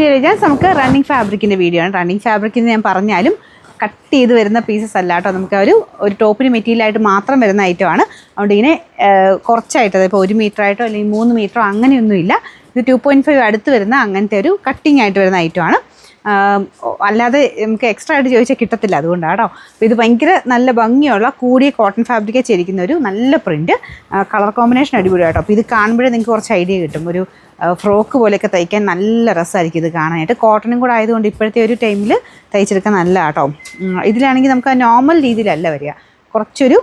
നമുക്ക് running ഫാബ്രിക്കിൻ്റെ video ആണ്. Running ഫാബ്രിക്കിന് ഞാൻ പറഞ്ഞാലും കട്ട് ചെയ്ത് വരുന്ന പീസസ് അല്ല കേട്ടോ. നമുക്ക് ഒരു ടോപ്പിന് മെറ്റീരിയലായിട്ട് മാത്രം വരുന്ന ഐറ്റമാണ്. അതുകൊണ്ട് ഇങ്ങനെ കുറച്ചായിട്ട്, അതിപ്പോൾ 1 മീറ്ററായിട്ടോ അല്ലെങ്കിൽ 3 മീറ്ററോ അങ്ങനെയൊന്നുമില്ല. ഇത് 2.5 അടുത്ത് വരുന്ന അങ്ങനത്തെ ഒരു കട്ടിങ് ആയിട്ട് വരുന്ന ഐറ്റമാണ്. അല്ലാതെ നമുക്ക് എക്സ്ട്രാ ആയിട്ട് ചോദിച്ചാൽ കിട്ടത്തില്ല, അതുകൊണ്ടാണ് കേട്ടോ. അപ്പോൾ ഇത് ഭയങ്കര നല്ല ഭംഗിയുള്ള കൂടിയ കോട്ടൺ ഫാബ്രിക് ചെയ്തിരിക്കുന്ന ഒരു നല്ല പ്രിൻറ്റ്, കളർ കോമ്പിനേഷൻ അടിപൊളിയാണ് കേട്ടോ. അപ്പോൾ ഇത് കാണുമ്പോഴേ നിങ്ങൾക്ക് കുറച്ച് ഐഡിയ കിട്ടും. ഒരു ഫ്രോക്ക് പോലെയൊക്കെ തയ്ക്കാൻ നല്ല രസമായിരിക്കും ഇത് കാണാനായിട്ട്. കോട്ടണും കൂടെ ആയതുകൊണ്ട് ഇപ്പോഴത്തെ ഒരു ടൈമിൽ തയ്ച്ചെടുക്കാൻ നല്ല കേട്ടോ. ഇതിലാണെങ്കിൽ നമുക്ക് നോർമൽ രീതിയിലല്ല വരിക, കുറച്ചൊരു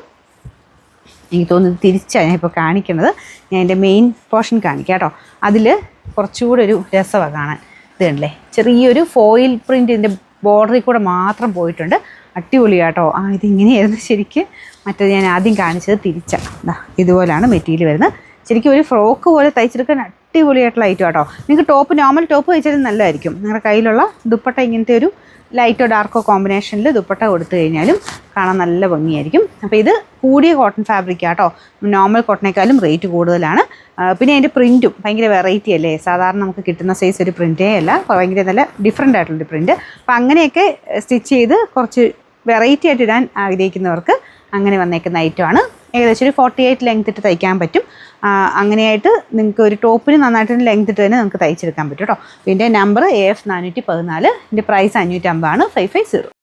എനിക്ക് തോന്നുന്നത് തിരിച്ചാണ് ഞാൻ ഇപ്പോൾ കാണിക്കുന്നത്. ഞാൻ എൻ്റെ മെയിൻ പോർഷൻ കാണിക്കാം കേട്ടോ. അതിൽ കുറച്ചുകൂടെ ഒരു രസമാണ് കാണാൻ. ഇത് കണ്ടില്ലേ, ചെറിയൊരു ഫോയിൽ പ്രിൻ്റ് ഇതിൻ്റെ ബോർഡറിൽ കൂടെ മാത്രം പോയിട്ടുണ്ട്. അടിപൊളിയാട്ടോ. ഇതിങ്ങനെയായിരുന്നു ശരിക്ക്. മറ്റേത് ഞാൻ ആദ്യം കാണിച്ചത് തിരിച്ചാണ്. ഇതുപോലെയാണ് മെറ്റീരിയൽ വരുന്നത്. ശരിക്കും ഒരു ഫ്രോക്ക് പോലെ തയ്ച്ചെടുക്കാൻ അടിപൊളിയായിട്ടുള്ള ഐറ്റം കേട്ടോ. നിങ്ങൾക്ക് ടോപ്പ്, നോർമൽ ടോപ്പ് തയ്ച്ചാലും നല്ലതായിരിക്കും. നിങ്ങളുടെ കയ്യിലുള്ള ദുപ്പട്ട ഇങ്ങനത്തെ ഒരു ലൈറ്റോ ഡാർക്കോ കോമ്പിനേഷനിൽ ദുപ്പട്ട കൊടുത്തു കഴിഞ്ഞാലും കാണാൻ നല്ല ഭംഗിയായിരിക്കും. അപ്പോൾ ഇത് കൂടിയ കോട്ടൺ ഫാബ്രിക് ആട്ടോ. നോർമൽ കോട്ടണേക്കാളും റേറ്റ് കൂടുതലാണ്. പിന്നെ അതിൻ്റെ പ്രിൻറ്റും ഭയങ്കര വെറൈറ്റി അല്ലേ. സാധാരണ നമുക്ക് കിട്ടുന്ന സൈസ് ഒരു പ്രിൻറ്റേ അല്ല, ഭയങ്കര നല്ല ഡിഫറെൻ്റ് ആയിട്ടുള്ളൊരു പ്രിൻറ്റ്. അപ്പോൾ അങ്ങനെയൊക്കെ സ്റ്റിച്ച് ചെയ്ത് കുറച്ച് വെറൈറ്റി ആയിട്ട് ഇടാൻ ആഗ്രഹിക്കുന്നവർക്ക് അങ്ങനെ വന്നേക്കുന്ന ഐറ്റമാണ്. ഏകദേശം ഒരു 48 ലെങ്ത് ഇട്ട് തയ്ക്കാൻ പറ്റും. അങ്ങനെയായിട്ട് നിങ്ങൾക്ക് ഒരു ടോപ്പിന് നന്നായിട്ട് ലെങ്ത് ഇട്ട് തന്നെ നമുക്ക് തയ്ച്ചെടുക്കാൻ പറ്റും കേട്ടോ. ഇതിൻ്റെ നമ്പർ AF 414, ഇതിൻ്റെ പ്രൈസ് 550 ആണ്. 550.